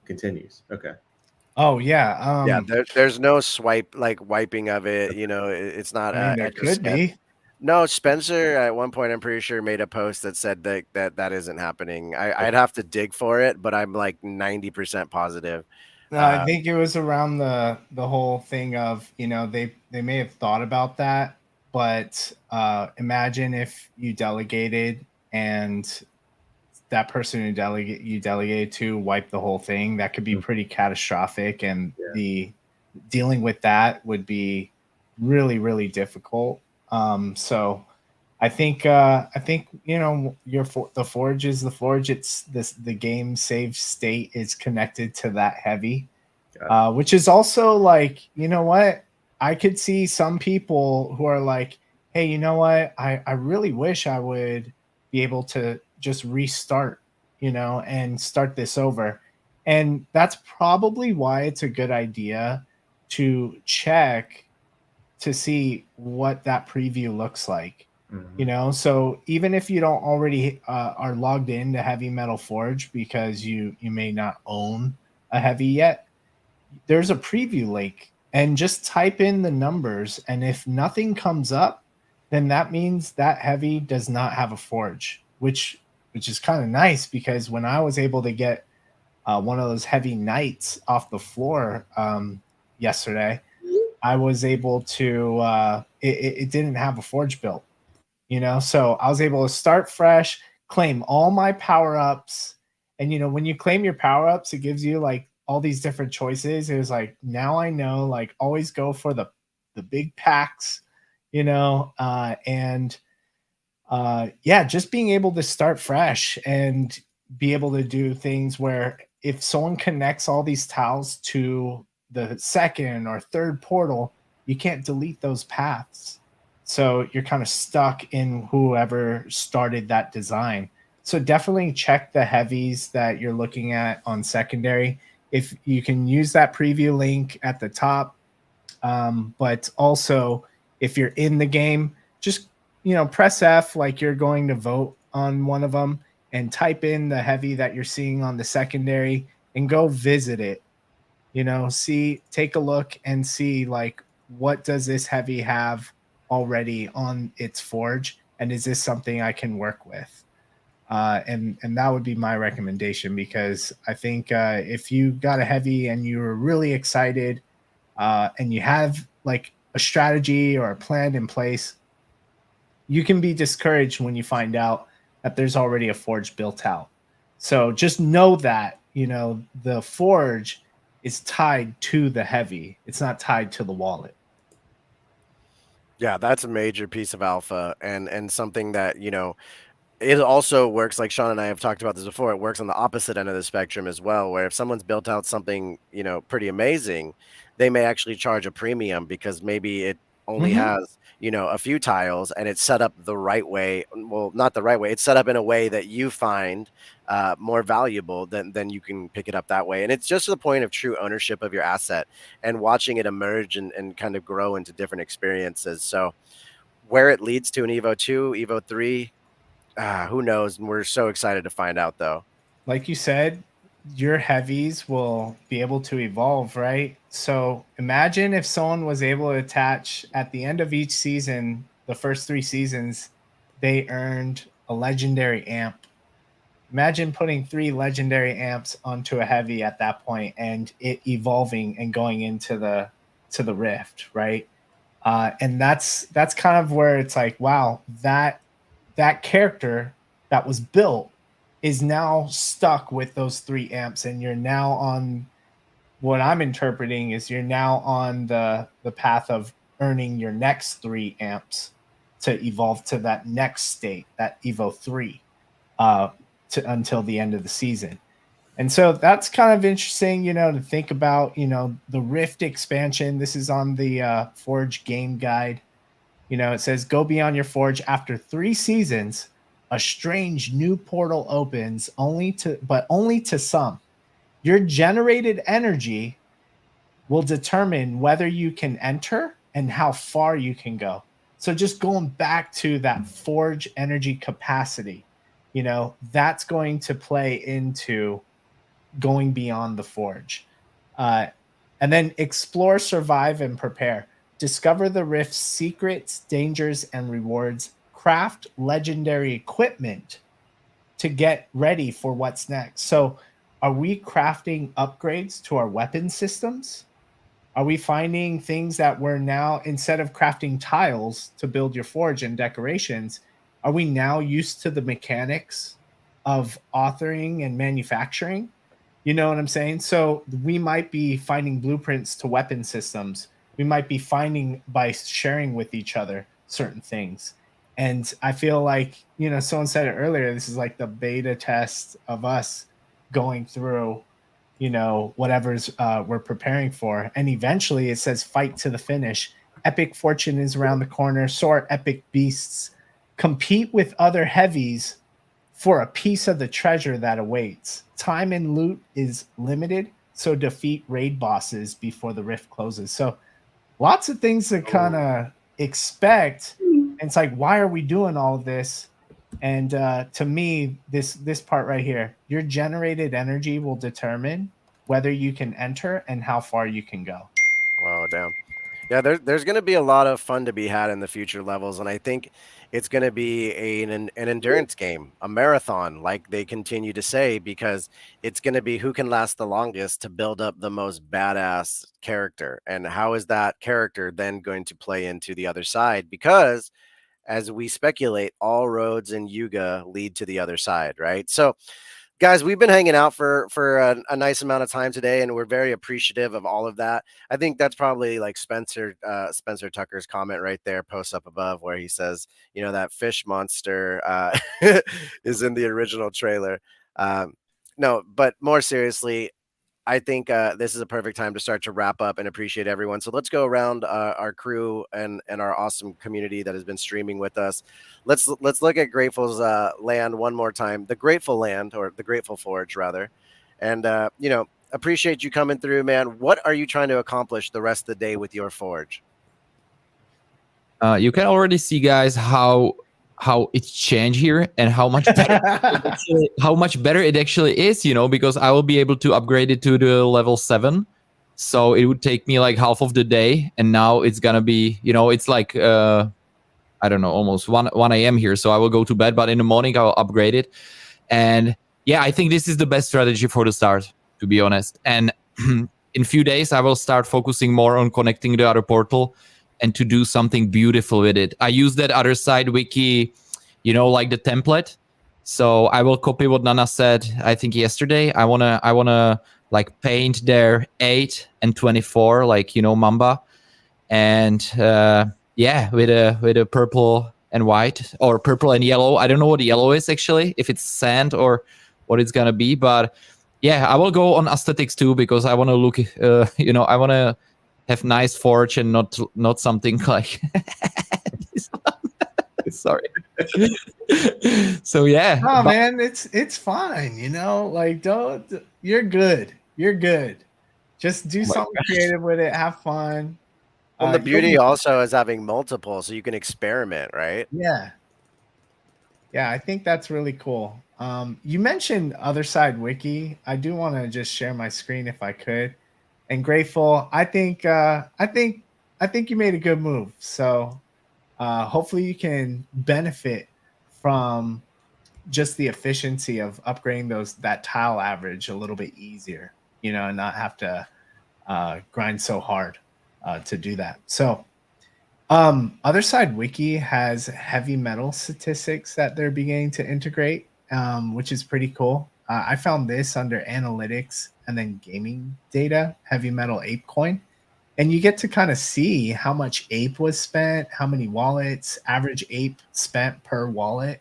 Continues. Okay. Oh yeah. Yeah, there's no swipe, like wiping of it. It's not. I mean, there extra could step. be. No, Spencer at one point, I'm pretty sure, made a post that said that isn't happening. I'd have to dig for it, but I'm like 90% positive. No, I think it was around the whole thing of, they may have thought about that, but imagine if you delegated and that person who you delegated to wiped the whole thing. That could be pretty catastrophic, and the dealing with that would be really, really difficult. So I think the Forge is the Forge. It's the game save state is connected to that heavy, which is also like, what, I could see some people who are like, hey, you know what, I really wish I would be able to just restart, and start this over. And that's probably why it's a good idea to check to see what that preview looks like. So even if you don't already are logged into Heavy Metal Forge, because you may not own a heavy yet, there's a preview link, and just type in the numbers, and if nothing comes up, then that means that heavy does not have a forge, which is kind of nice, because when I was able to get one of those heavy knights off the floor yesterday, I was able to it didn't have a forge built, so I was able to start fresh, claim all my power-ups. And when you claim your power-ups, it gives you like all these different choices. It was like, now I know, like, always go for the big packs, and Yeah, just being able to start fresh and be able to do things where if someone connects all these tiles to the second or third portal, you can't delete those paths. So you're kind of stuck in whoever started that design. So definitely check the heavies that you're looking at on secondary. If you can use that preview link at the top, but also if you're in the game, just press F like you're going to vote on one of them and type in the heavy that you're seeing on the secondary and go visit it. Take a look and see like what does this heavy have already on its forge, and is this something I can work with? And that would be my recommendation, because I think if you got a heavy and you were really excited and you have like a strategy or a plan in place, you can be discouraged when you find out that there's already a forge built out. So just know that, the forge is tied to the heavy. It's not tied to the wallet. Yeah, that's a major piece of alpha, and something that, it also works, like Sean and I have talked about this before, it works on the opposite end of the spectrum as well, where if someone's built out something, pretty amazing, they may actually charge a premium because maybe it only Mhm. has, a few tiles and it's set up the right way. Well, not the right way. It's set up in a way that you find more valuable than you can pick it up that way. And it's just to the point of true ownership of your asset and watching it emerge and kind of grow into different experiences. So where it leads to in Evo 2, Evo 3, who knows? And we're so excited to find out, though. Like you said, your heavies will be able to evolve, right? So imagine if someone was able to attach at the end of each season, the first 3 seasons, they earned a legendary amp. Imagine putting 3 legendary amps onto a heavy at that point and it evolving and going into the rift, right? And that's kind of where it's like, wow, that character that was built is now stuck with those 3 amps, and you're now on, what I'm interpreting is you're now on the path of earning your next 3 amps to evolve to that next state, that Evo 3, uh, until the end of the season. And so that's kind of interesting, to think about, the Rift expansion. This is on the Forge game guide. It says go beyond your forge after 3 seasons. A strange new portal opens, only to some. Your generated energy will determine whether you can enter and how far you can go. So just going back to that forge energy capacity, that's going to play into going beyond the forge. Uh, and then explore, survive, and prepare. Discover the rift's secrets, dangers, and rewards. Craft legendary equipment to get ready for what's next. So, are we crafting upgrades to our weapon systems? Are we finding things that we're now, instead of crafting tiles to build your forge and decorations, are we now used to the mechanics of authoring and manufacturing? You know what I'm saying? So we might be finding blueprints to weapon systems. We might be finding by sharing with each other certain things. And I feel like, someone said it earlier, this is like the beta test of us going through, whatever's we're preparing for. And eventually it says fight to the finish. Epic fortune is around the corner. Soar epic beasts. Compete with other heavies for a piece of the treasure that awaits. Time and loot is limited, so defeat raid bosses before the rift closes. So lots of things to kind of expect. And it's like, why are we doing all of this? And to me, this part right here, your generated energy will determine whether you can enter and how far you can go. Wow, damn. Yeah, there's going to be a lot of fun to be had in the future levels, and I think it's going to be an endurance game, a marathon, like they continue to say, because it's going to be who can last the longest to build up the most badass character, and how is that character then going to play into the other side? Because as we speculate, all roads in Yuga lead to the other side, right? So Guys, we've been hanging out for a nice amount of time today, and we're very appreciative of all of that. I think that's probably like Spencer Tucker's comment right there, post up above, where he says, you know, that fish monster is in the original trailer. No, but more seriously, I think this is a perfect time to start to wrap up and appreciate everyone. So let's go around our crew and our awesome community that has been streaming with us. Let's look at Grateful's land one more time, the Grateful Land, or the Grateful Forge rather, and you know, appreciate you coming through, man. What are you trying to accomplish the rest of the day with your forge? You can already see, guys, how it's changed here and how much better it actually is, you know, because I will be able to upgrade it to the level 7. So it would take me like half of the day, and now it's gonna be, you know, it's like I don't know, almost 1 a.m. here. So I will go to bed, but in the morning I'll upgrade it. And yeah, I think this is the best strategy for the start, to be honest. And in a few days I will start focusing more on connecting the other portal and to do something beautiful with it. I use that other side wiki, you know, like the template. So I will copy what Nana said, I think yesterday. I wanna like paint their 8 and 24, like, you know, Mamba. And yeah, with a purple and white, or purple and yellow. I don't know what the yellow is actually, if it's sand or what it's gonna be. But yeah, I will go on aesthetics too, because I want to look, you know, I want to have nice forge and not something like this one. Sorry. So yeah. Oh man, it's fine, you know, like you're good. You're good. Just do something creative with it, have fun. Well, the beauty also is having multiple, so you can experiment, right? Yeah. Yeah, I think that's really cool. You mentioned Other Side Wiki. I do want to just share my screen if I could. And Grateful, I think you made a good move. So hopefully you can benefit from just the efficiency of upgrading that tile average a little bit easier, you know, and not have to grind so hard to do that. So Other Side Wiki has heavy metal statistics that they're beginning to integrate, which is pretty cool. I found this under analytics and then gaming data, heavy metal ape coin. And you get to kind of see how much ape was spent, how many wallets, average ape spent per wallet.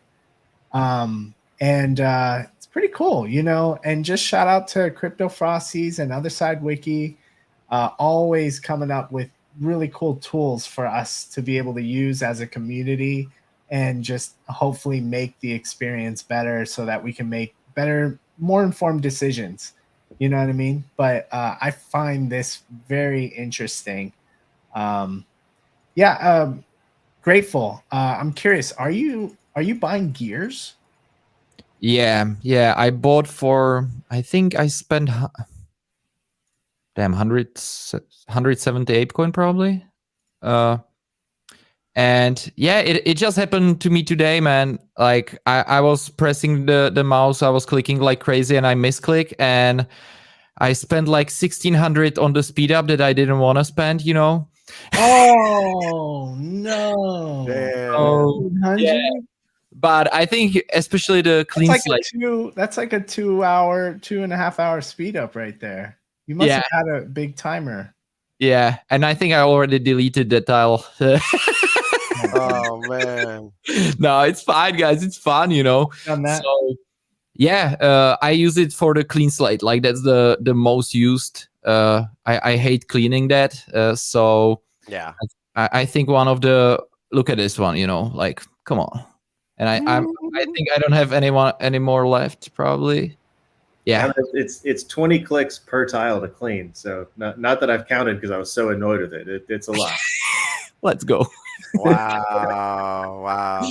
And it's pretty cool, you know. And just shout out to Crypto Frosties and Other Side Wiki, always coming up with really cool tools for us to be able to use as a community and just hopefully make the experience better so that we can make better, more informed decisions. You know what I mean? But I find this very interesting. Grateful. I'm curious. Are you buying gears? Yeah. I bought for, I think I spent 178 coin probably. And yeah, it just happened to me today, man. Like I was pressing the mouse, I was clicking like crazy, and I misclick, and I spent like 1,600 on the speed up that I didn't want to spend, you know. Oh no! Oh, yeah. But I think especially the clean slate. That's like a 2.5 hour speed up right there. You must have had a big timer. Yeah, and I think I already deleted that tile. Oh man. No, it's fine, guys. It's fun, you know. So yeah, I use it for the clean slate. Like that's the most used. I hate cleaning that. So yeah, I think one of the, look at this one, you know, like come on. And I think I don't have any more left probably. Yeah, it's 20 clicks per tile to clean. So not that I've counted because I was so annoyed with it. It's a lot. Let's go. Wow.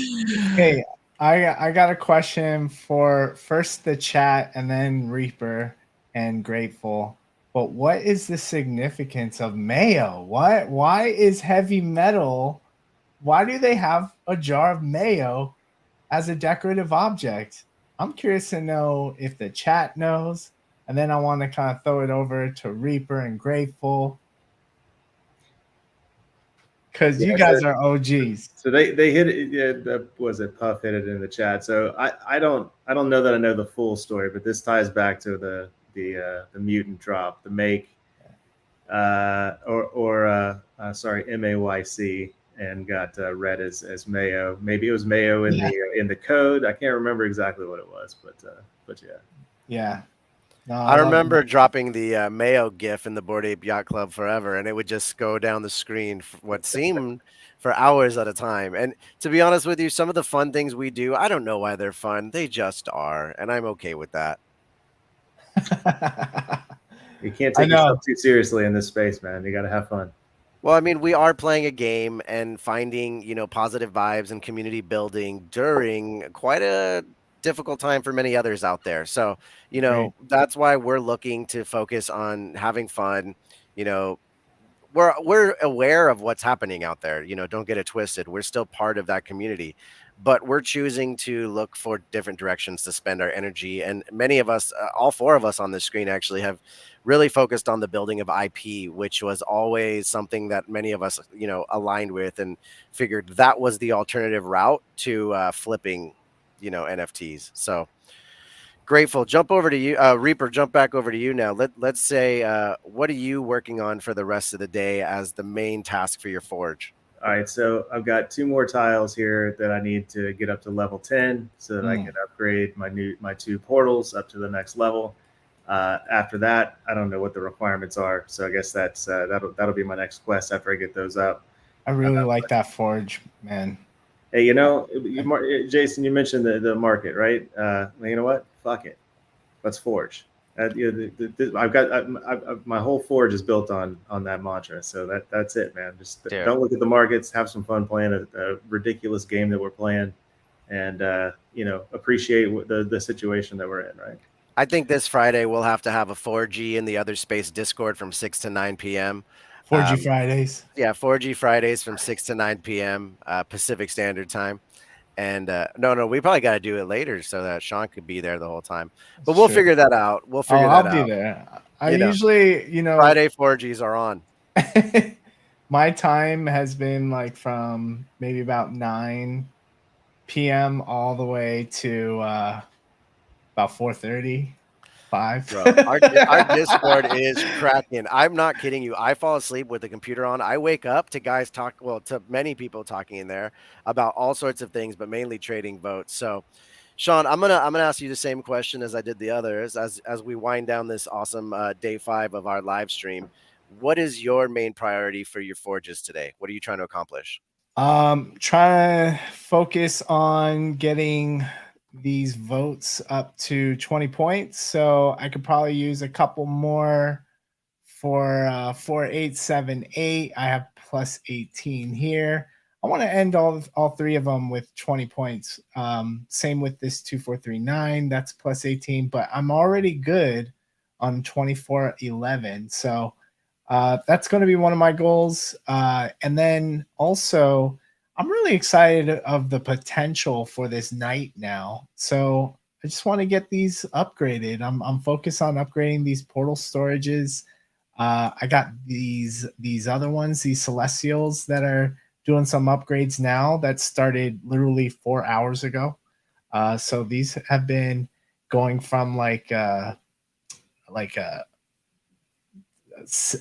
Hey, I got a question for first the chat and then Reaper and Grateful. But what is the significance of mayo? Why is heavy metal? Why do they have a jar of mayo as a decorative object? I'm curious to know if the chat knows, and then I want to kind of throw it over to Reaper and Grateful. because you Yeah, guys are OGs. So they hit it. Yeah, was it Puff hit it in the chat? So I don't know that I know the full story, but this ties back to the mutant drop, the make, sorry, MAYC, and got read as Mayo. Maybe it was Mayo in the code. I can't remember exactly what it was, but yeah. Yeah. No, I love remember it. dropping the Mayo GIF in the Bored Ape Yacht Club forever, and it would just go down the screen for what seemed for hours at a time. And to be honest with you, some of the fun things we do, I don't know why they're fun. They just are, and I'm okay with that. You can't I take know. yourself too seriously in this space, man. You got to have fun. Well, I mean, we are playing a game and finding, positive vibes and community building during quite a difficult time for many others out there. So, Right. that's why we're looking to focus on having fun. You know, we're aware of what's happening out there. Don't get it twisted. We're still part of that community, but we're choosing to look for different directions to spend our energy. And many of us, all four of us on the screen, actually have really focused on the building of IP, which was always something that many of us, aligned with and figured that was the alternative route to flipping, NFTs. So grateful. Jump over to you, Reaper. Jump back over to you now. Let's say, what are you working on for the rest of the day as the main task for your forge? All right, so I've got 2 more tiles here that I need to get up to level 10 so that I can upgrade my 2 portals up to the next level. After that, I don't know what the requirements are, so I guess that's that'll be my next quest after I get those up. I really like that forge, man. Hey, Jason, you mentioned the market, right? You know what? Fuck it, let's forge. I've got my whole forge is built on that mantra. So that's it, man. Just don't look at the markets. Have some fun playing a ridiculous game that we're playing, and appreciate the situation that we're in. Right. I think this Friday we'll have to have a 4G in the other space Discord from 6 to 9 p.m. 4G Fridays. Yeah, 4G Fridays from 6 to 9 p.m. Pacific Standard Time. And no, we probably got to do it later so that Sean could be there the whole time. But we'll figure that out. We'll figure that out. I'll be there. I usually, Friday 4Gs are on. My time has been like from maybe about 9 p.m. all the way to about 4:30, 5. Bro, our Discord is cracking. I'm not kidding you. I fall asleep with the computer on. I wake up to guys to many people talking in there about all sorts of things, but mainly trading votes. So, Sean, I'm gonna ask you the same question as I did the others as we wind down this awesome day 5 of our live stream. What is your main priority for your forges today? What are you trying to accomplish? Trying to focus on getting these votes up to 20 points. So I could probably use a couple more for 4878. I have plus 18 here. I want to end all 3 of them with 20 points. Same with this 2439. That's plus 18, but I'm already good on 2411. So that's going to be one of my goals. And then also, I'm really excited of the potential for this night now. So I just want to get these upgraded. I'm focused on upgrading these portal storages. I got these other ones, these celestials that are doing some upgrades now that started literally 4 hours ago. So these have been going from like a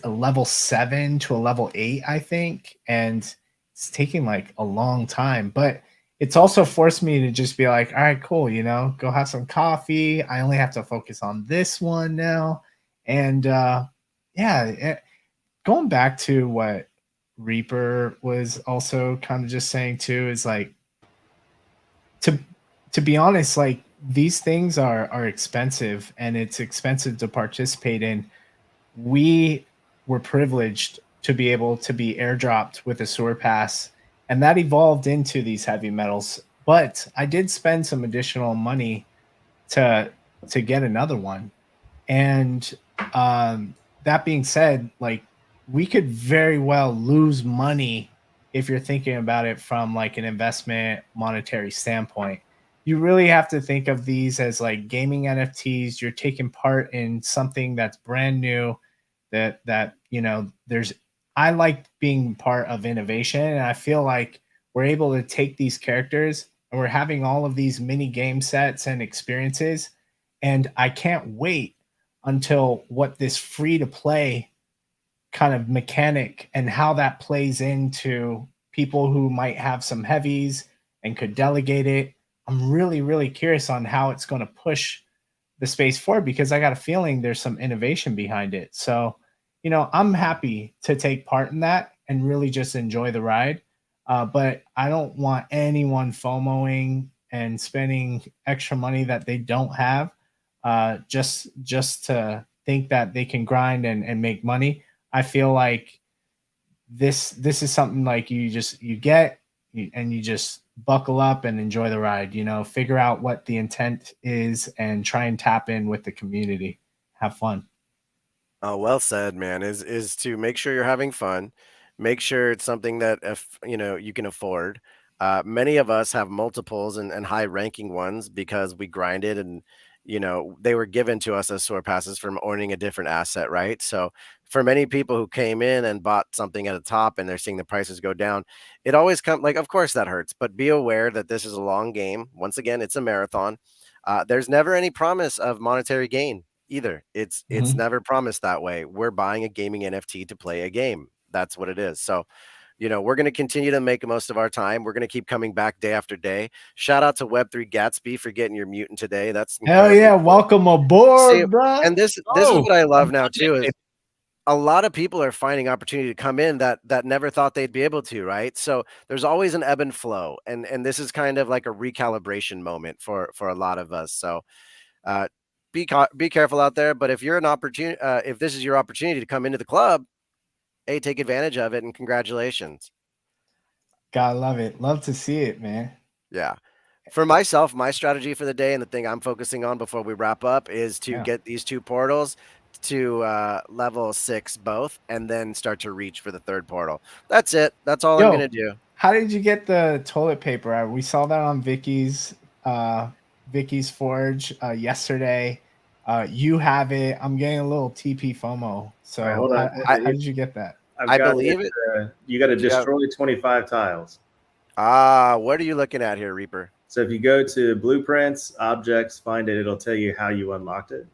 level 7 to a level 8, I think, and it's taking like a long time, but it's also forced me to just be like, all right, cool, go have some coffee. I only have to focus on this one now. And going back to what Reaper was also kind of just saying too, is like, to be honest, like these things are expensive, and it's expensive to participate in. We were privileged to be able to be airdropped with a sewer pass, and that evolved into these heavy metals. But I did spend some additional money to get another one. And that being said, like we could very well lose money if you're thinking about it from like an investment monetary standpoint. You really have to think of these as like gaming NFTs. You're taking part in something that's brand new, that there's I like being part of innovation, and I feel like we're able to take these characters and we're having all of these mini game sets and experiences. And I can't wait until what this free to play kind of mechanic and how that plays into people who might have some heavies and could delegate it. I'm really, really curious on how it's going to push the space forward, because I got a feeling there's some innovation behind it. So, I'm happy to take part in that and really just enjoy the ride. But I don't want anyone FOMOing and spending extra money that they don't have, just to think that they can grind and make money. I feel like this is something like you get and you just buckle up and enjoy the ride. Figure out what the intent is and try and tap in with the community. Have fun. Oh, well said, man. Is to make sure you're having fun, make sure it's something that if you can afford. Many of us have multiples and high ranking ones because we grinded and they were given to us as sword passes from owning a different asset, right? So for many people who came in and bought something at the top and they're seeing the prices go down, it always comes like, of course that hurts, but be aware that this is a long game. Once again, it's a marathon. There's never any promise of monetary gain either. It's never promised that way. We're buying a gaming NFT to play a game. That's what it is. So, we're going to continue to make most of our time. We're going to keep coming back day after day. Shout out to Web3 Gatsby for getting your mutant today. That's hell yeah. cool. Welcome aboard, See, bro. and this is what I love now too, is a lot of people are finding opportunity to come in that never thought they'd be able to, right? So there's always an ebb and flow, and this is kind of like a recalibration moment for a lot of us. So be careful out there. But if you're an opportunity, if this is your opportunity to come into the club, hey, take advantage of it, and congratulations. Gotta love it. Love to see it, man. Yeah. For myself, my strategy for the day and the thing I'm focusing on before we wrap up is to get these 2 portals to level 6 both, and then start to reach for the 3rd portal. That's it. That's all I'm gonna do. How did you get the toilet paper? We saw that on Vicky's Forge yesterday. You have it. I'm getting a little TP FOMO. So right, hold on. How did you get that? I believe it. You got to destroy 25 tiles. What are you looking at here, Reaper? So if you go to blueprints, objects, find it, it'll tell you how you unlocked it.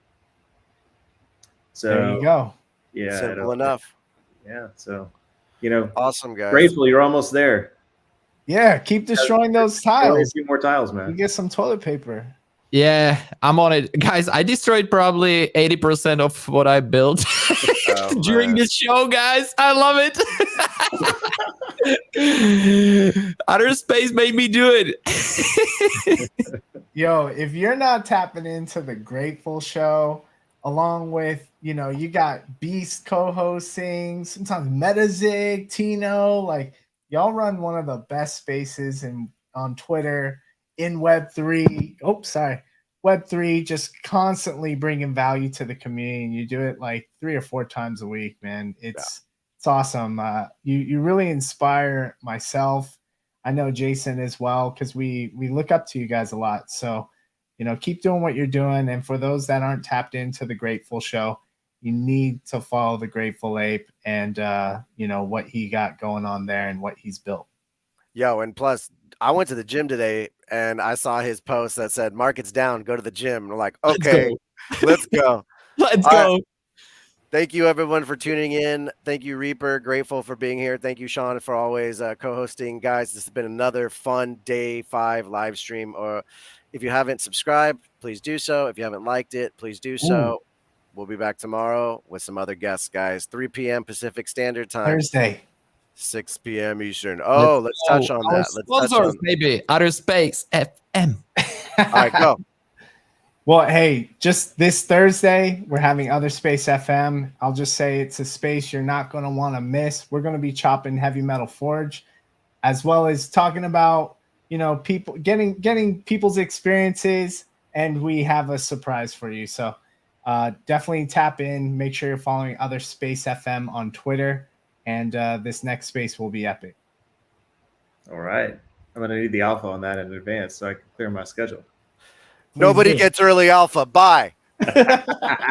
So there you go. Yeah. Simple enough. Yeah. So, awesome, guys. Grateful you're almost there. Yeah. Keep destroying those tiles. A few more tiles, man. You get some toilet paper. Yeah, I'm on it. Guys, I destroyed probably 80% of what I built during this show, guys. I love it. Outer Space made me do it. Yo, if you're not tapping into the Grateful Show, along with, you got Beast co-hosting, sometimes Metazig, Tino, like y'all run one of the best spaces on Twitter in Web3. Web3, just constantly bringing value to the community. And you do it like 3 or 4 times a week, man. It's awesome. You really inspire myself. I know Jason as well, because we look up to you guys a lot. So, keep doing what you're doing. And for those that aren't tapped into the Grateful Show, you need to follow the Grateful Ape and what he got going on there and what he's built. Yo, and plus, I went to the gym today and I saw his post that said "Market's down, go to the gym." And we're like, okay, let's go. Let's go. Right. Thank you, everyone, for tuning in. Thank you, Reaper. Grateful for being here. Thank you, Sean, for always co-hosting. Guys, this has been another fun day 5 live stream. Or if you haven't subscribed, please do so. If you haven't liked it, please do so. We'll be back tomorrow with some other guests, guys. 3 p.m. Pacific Standard Time. Thursday. 6 p.m. Eastern. Oh, let's touch on that. Let's touch on maybe Outer Space FM. All right, go. Well, hey, just this Thursday, we're having Other Space FM. I'll just say it's a space you're not going to want to miss. We're going to be chopping HV-MTL Forge, as well as talking about, people getting people's experiences, and we have a surprise for you. So definitely tap in. Make sure you're following Other Space FM on Twitter, and this next space will be epic. All right. I'm going to need the alpha on that in advance so I can clear my schedule. Nobody gets early alpha. Bye.